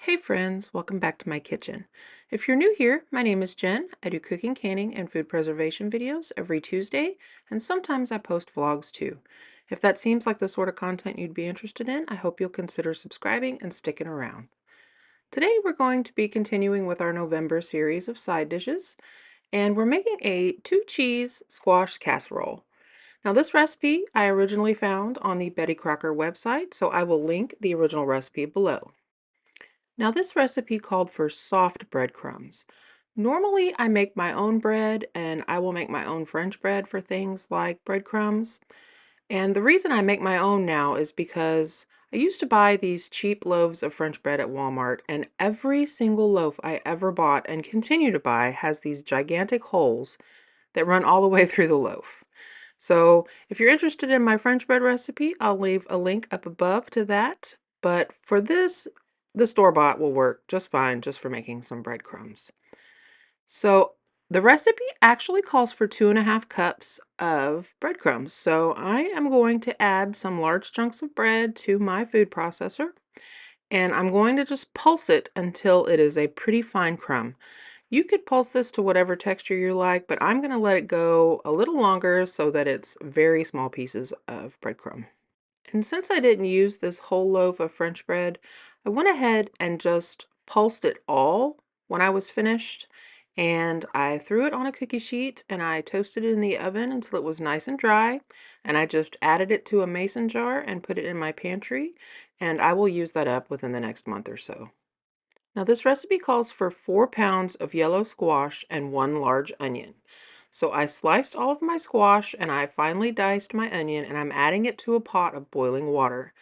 Hey friends, welcome back to my kitchen. If you're new here, my name is Jen. I do cooking, canning, and food preservation videos every Tuesday, and sometimes I post vlogs too. If that seems like the sort of content you'd be interested in, I hope you'll consider subscribing and sticking around. Today we're going to be continuing with our November series of side dishes, and we're making a 2-cheese squash casserole. Now this recipe I originally found on the Betty Crocker website, so I will link the original recipe below. Now this recipe called for soft breadcrumbs. Normally I make my own bread and I will make my own French bread for things like breadcrumbs. And the reason I make my own now is because I used to buy these cheap loaves of French bread at Walmart, and every single loaf I ever bought and continue to buy has these gigantic holes that run all the way through the loaf. So if you're interested in my French bread recipe, I'll leave a link up above to that. But for this, the store-bought will work just fine just for making some breadcrumbs. So the recipe actually calls for 2.5 cups of breadcrumbs. So I am going to add some large chunks of bread to my food processor, and I'm going to just pulse it until it is a pretty fine crumb. You could pulse this to whatever texture you like, but I'm going to let it go a little longer so that it's very small pieces of breadcrumb. And since I didn't use this whole loaf of French bread, I went ahead and just pulsed it all when I was finished. And I threw it on a cookie sheet and I toasted it in the oven until it was nice and dry. And I just added it to a mason jar and put it in my pantry. And I will use that up within the next month or so. Now this recipe calls for 4 pounds of yellow squash and 1 large onion. So I sliced all of my squash and I finely diced my onion, and I'm adding it to a pot of boiling water.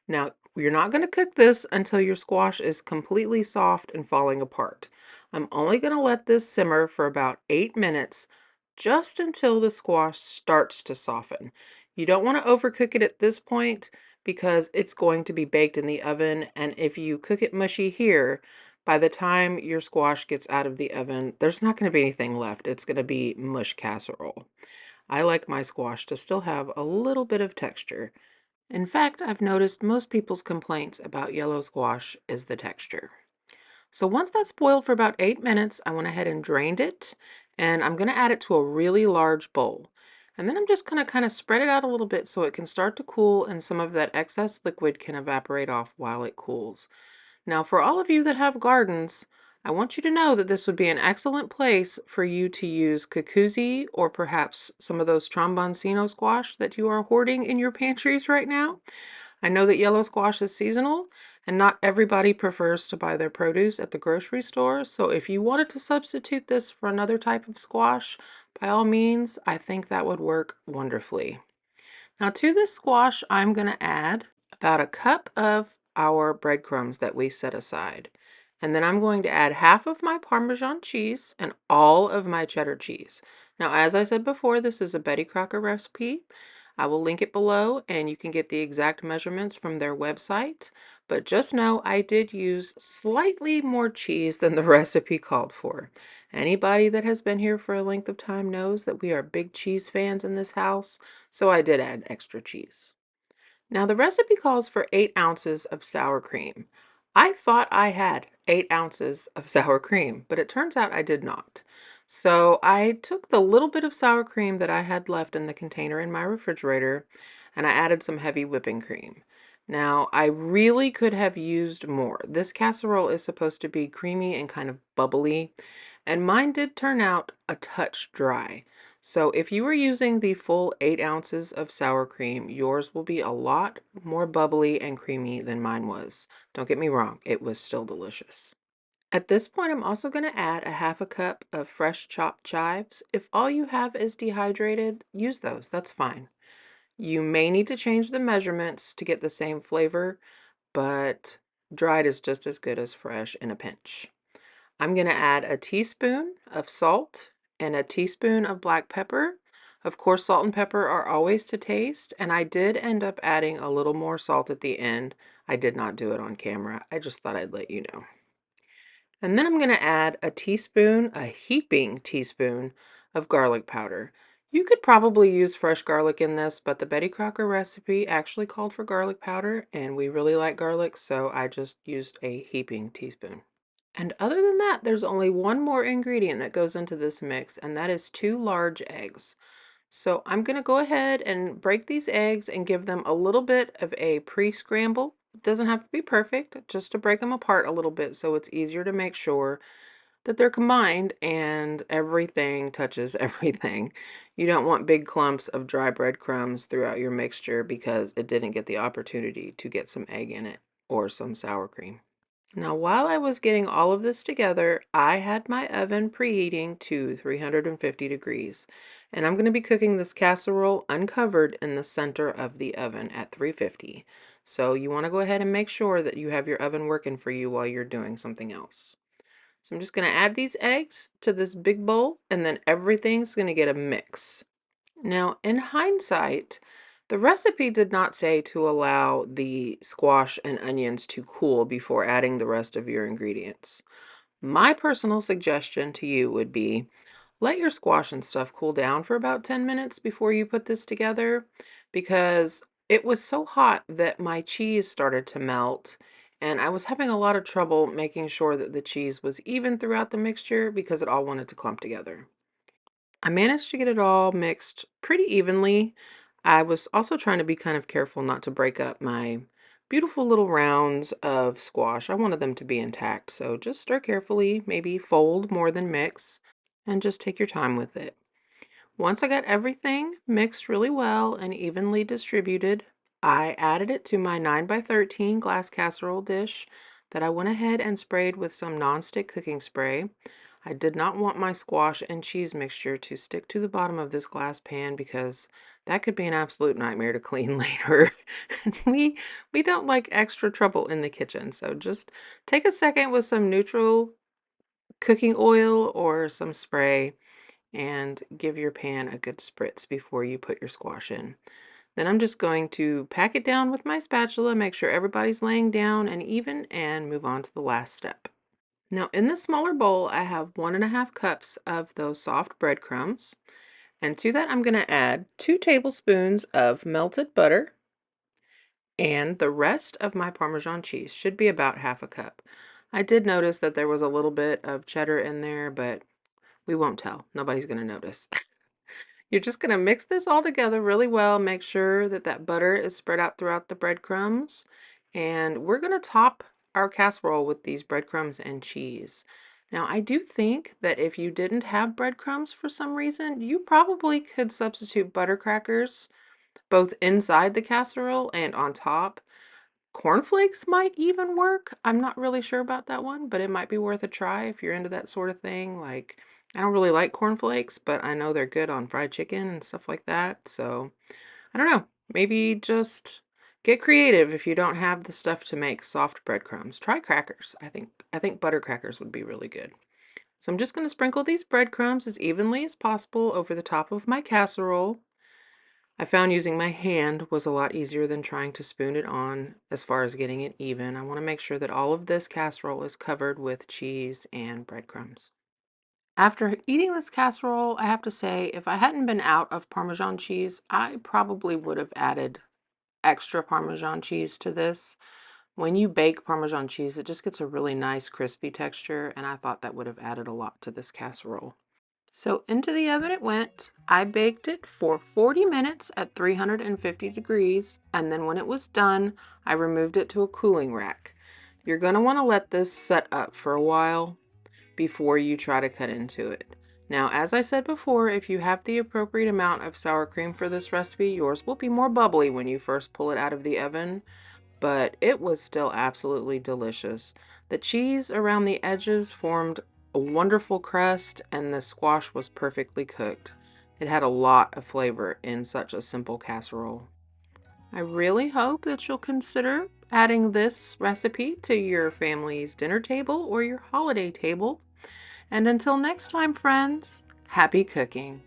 Now you're not going to cook this until your squash is completely soft and falling apart. I'm only going to let this simmer for about 8 minutes, just until the squash starts to soften. You don't want to overcook it at this point because it's going to be baked in the oven, and if you cook it mushy here, by the time your squash gets out of the oven, there's not going to be anything left. It's going to be mush casserole. I like my squash to still have a little bit of texture. In fact, I've noticed most people's complaints about yellow squash is the texture. So once that's boiled for about 8 minutes, I went ahead and drained it, and I'm going to add it to a really large bowl. And then I'm just going to kind of spread it out a little bit so it can start to cool and some of that excess liquid can evaporate off while it cools. Now, for all of you that have gardens, I want you to know that this would be an excellent place for you to use cucuzzi or perhaps some of those tromboncino squash that you are hoarding in your pantries right now. I know that yellow squash is seasonal, and not everybody prefers to buy their produce at the grocery store. So if you wanted to substitute this for another type of squash, by all means, I think that would work wonderfully. Now to this squash, I'm going to add about a cup of our breadcrumbs that we set aside. And then I'm going to add half of my Parmesan cheese and all of my cheddar cheese. Now, as I said before, this is a Betty Crocker recipe. I will link it below and you can get the exact measurements from their website. But just know I did use slightly more cheese than the recipe called for. Anybody that has been here for a length of time knows that we are big cheese fans in this house, so I did add extra cheese. Now the recipe calls for 8 ounces of sour cream. I thought I had 8 ounces of sour cream, but it turns out I did not. So I took the little bit of sour cream that I had left in the container in my refrigerator, and I added some heavy whipping cream. Now, I really could have used more. This casserole is supposed to be creamy and kind of bubbly, and mine did turn out a touch dry. So if you were using the full 8 ounces of sour cream, yours will be a lot more bubbly and creamy than mine was. Don't get me wrong, it was still delicious. At this point, I'm also going to add a half a cup of fresh chopped chives. If all you have is dehydrated, use those, that's fine. You may need to change the measurements to get the same flavor, but dried is just as good as fresh in a pinch. I'm going to add a teaspoon of salt and a teaspoon of black pepper. Of course, salt and pepper are always to taste, and I did end up adding a little more salt at the end. I did not do it on camera. I just thought I'd let you know. And then I'm going to add a teaspoon, a heaping teaspoon of garlic powder. You could probably use fresh garlic in this, but the Betty Crocker recipe actually called for garlic powder, and we really like garlic, so I just used a heaping teaspoon. And other than that, there's only one more ingredient that goes into this mix, and that is 2 large eggs. So I'm going to go ahead and break these eggs and give them a little bit of a pre-scramble. It doesn't have to be perfect, just to break them apart a little bit so it's easier to make sure that they're combined and everything touches everything. You don't want big clumps of dry breadcrumbs throughout your mixture because it didn't get the opportunity to get some egg in it or some sour cream. Now, while I was getting all of this together, I had my oven preheating to 350 degrees. And I'm going to be cooking this casserole uncovered in the center of the oven at 350. So you want to go ahead and make sure that you have your oven working for you while you're doing something else. So I'm just going to add these eggs to this big bowl, and then everything's going to get a mix. Now, in hindsight, the recipe did not say to allow the squash and onions to cool before adding the rest of your ingredients. My personal suggestion to you would be let your squash and stuff cool down for about 10 minutes before you put this together, because it was so hot that my cheese started to melt and I was having a lot of trouble making sure that the cheese was even throughout the mixture because it all wanted to clump together. I managed to get it all mixed pretty evenly. I was also trying to be kind of careful not to break up my beautiful little rounds of squash. I wanted them to be intact, so just stir carefully, maybe fold more than mix, and just take your time with it. Once I got everything mixed really well and evenly distributed, I added it to my 9 by 13 glass casserole dish that I went ahead and sprayed with some nonstick cooking spray. I did not want my squash and cheese mixture to stick to the bottom of this glass pan because that could be an absolute nightmare to clean later. And we don't like extra trouble in the kitchen, so just take a second with some neutral cooking oil or some spray and give your pan a good spritz before you put your squash in. Then I'm just going to pack it down with my spatula, make sure everybody's laying down and even, and move on to the last step. Now in the smaller bowl, I have 1.5 cups of those soft breadcrumbs. And to that, I'm going to add 2 tablespoons of melted butter, and the rest of my Parmesan cheese should be about half a cup. I did notice that there was a little bit of cheddar in there, but we won't tell. Nobody's going to notice. You're just going to mix this all together really well. Make sure that that butter is spread out throughout the breadcrumbs. And we're going to top our casserole with these breadcrumbs and cheese. Now, I do think that if you didn't have breadcrumbs for some reason, you probably could substitute butter crackers both inside the casserole and on top. Cornflakes might even work. I'm not really sure about that one, but it might be worth a try if you're into that sort of thing. Like, I don't really like cornflakes, but I know they're good on fried chicken and stuff like that. So, I don't know. Maybe just get creative if you don't have the stuff to make soft breadcrumbs. Try crackers. I think butter crackers would be really good. So I'm just going to sprinkle these breadcrumbs as evenly as possible over the top of my casserole. I found using my hand was a lot easier than trying to spoon it on as far as getting it even. I want to make sure that all of this casserole is covered with cheese and breadcrumbs. After eating this casserole, I have to say, if I hadn't been out of Parmesan cheese, I probably would have added extra Parmesan cheese to this. When you bake Parmesan cheese, it just gets a really nice crispy texture, and I thought that would have added a lot to this casserole. So into the oven it went. I baked it for 40 minutes at 350 degrees, and then when it was done, I removed it to a cooling rack. You're going to want to let this set up for a while before you try to cut into it. Now, as I said before, if you have the appropriate amount of sour cream for this recipe, yours will be more bubbly when you first pull it out of the oven, but it was still absolutely delicious. The cheese around the edges formed a wonderful crust, and the squash was perfectly cooked. It had a lot of flavor in such a simple casserole. I really hope that you'll consider adding this recipe to your family's dinner table or your holiday table. And until next time, friends, happy cooking!